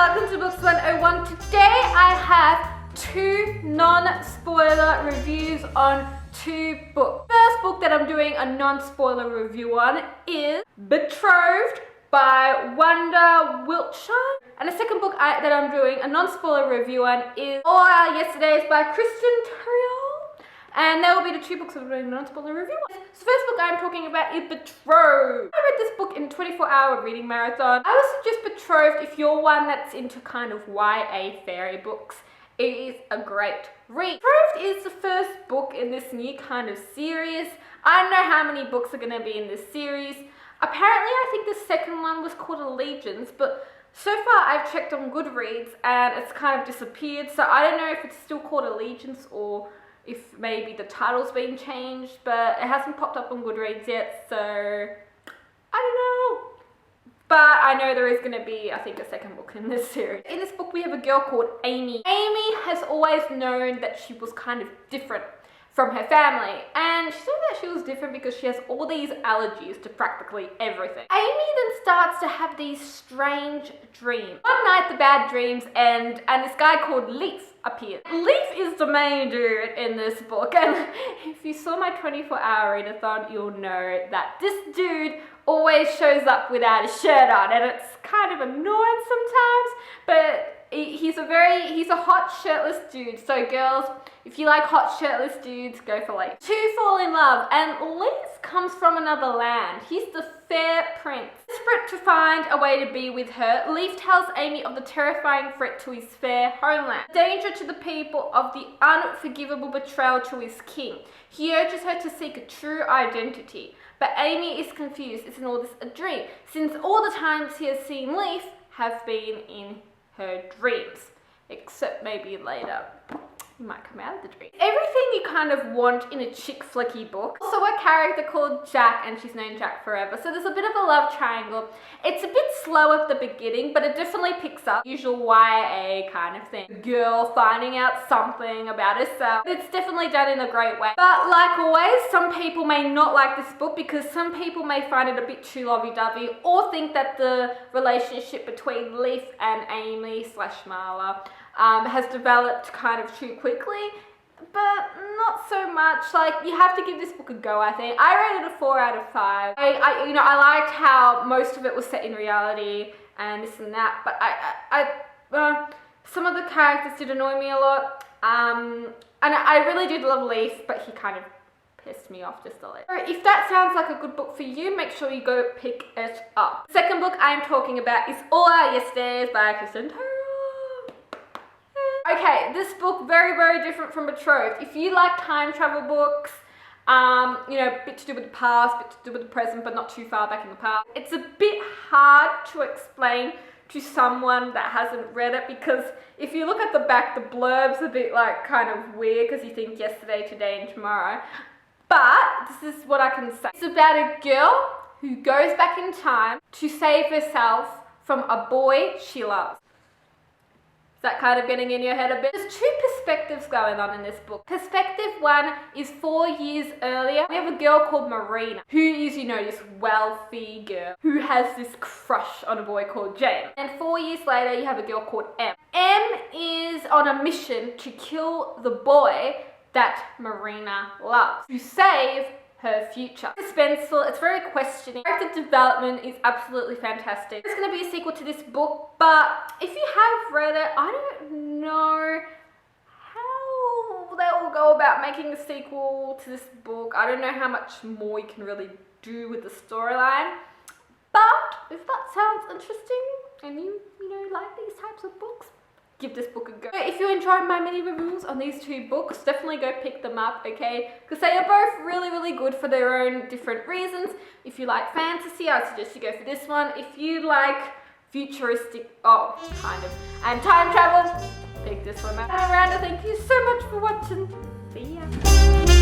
welcome to Books 101. Today I have two non-spoiler reviews on two books. First book that I'm doing a non-spoiler review on is Betrothed by Wanda Wiltshire. And the second book that I'm doing a non-spoiler review on is All Our Yesterdays by Cristin Terrill. And that will be the two books I'm doing a non-spoiler review on. So the first book I'm talking about is Betrothed. I read this book in a 24-hour reading marathon. I would suggest Betrothed if you're one that's into kind of YA fairy books. It is a great read. Betrothed is the first book in this new kind of series. I don't know how many books are going to be in this series. Apparently, I think the second one was called Allegiance, but so far I've checked on Goodreads and it's kind of disappeared. So I don't know if it's still called Allegiance or if maybe the title's been changed, but it hasn't popped up on Goodreads yet, so I don't know. But I know there is going to be, I think, a second book in this series. In this book, we have a girl called Amy. Amy has always known that she was kind of different from her family. And she said that she was different because she has all these allergies to practically everything. Amy then starts to have these strange dreams. One night, the bad dreams end, and this guy called Leaf appears. Leaf is the main dude in this book, and if you saw my 24-hour readathon, you'll know that this dude always shows up without a shirt on, and it's kind of annoying sometimes, but he's a hot shirtless dude. So girls, if you like hot shirtless dudes, go for Leaf. Two fall in love, and Leaf comes from another land. He's the fair prince. Desperate to find a way to be with her, Leaf tells Amy of the terrifying threat to his fair homeland, the danger to the people of the unforgivable betrayal to his king. He urges her to seek a true identity, but Amy is confused. Isn't all this a dream? Since all the times he has seen Leaf have been in her dreams, except maybe later he might come out of the dream. Everything you kind of want in a chick flicky book. Also a character called Jack, and she's known Jack forever, so there's a bit of a love triangle. It's a bit slow at the beginning, but it definitely picks up. Usual YA kind of thing. Girl finding out something about herself. It's definitely done in a great way. But like always, some people may not like this book because some people may find it a bit too lovey-dovey or think that the relationship between Leaf and Amy / Marla has developed kind of too quickly, but not so much. Like, you have to give this book a go, I think. I rated it a 4 out of 5. I liked how most of it was set in reality and this and that, but some of the characters did annoy me a lot. And I really did love Leaf, but he kind of pissed me off just a little. If that sounds like a good book for you, make sure you go pick it up. The second book I'm talking about is All Our Yesterdays by Cristin Terrill. Okay, this book, very, very different from Betrothed. If you like time travel books, a bit to do with the past, bit to do with the present, but not too far back in the past. It's a bit hard to explain to someone that hasn't read it, because if you look at the back, the blurb's a bit like kind of weird because you think yesterday, today, and tomorrow. But this is what I can say. It's about a girl who goes back in time to save herself from a boy she loves. Is that kind of getting in your head a bit? There's two perspectives going on in this book. Perspective one is 4 years earlier. We have a girl called Marina, who is, this wealthy girl who has this crush on a boy called James. And 4 years later, you have a girl called M. M is on a mission to kill the boy that Marina loves, to save her future. Suspenseful, it's very questioning. Character development is absolutely fantastic. There's going to be a sequel to this book, but if you have read it, I don't know how they will go about making a sequel to this book. I don't know how much more you can really do with the storyline, but if that sounds interesting and you like these types of books, give this book a go. If you enjoyed my mini reviews on these two books, definitely go pick them up, okay? Because they are both really, really good for their own different reasons. If you like fantasy, I suggest you go for this one. If you like futuristic, and time travel, pick this one up. Miranda, thank you so much for watching. See ya.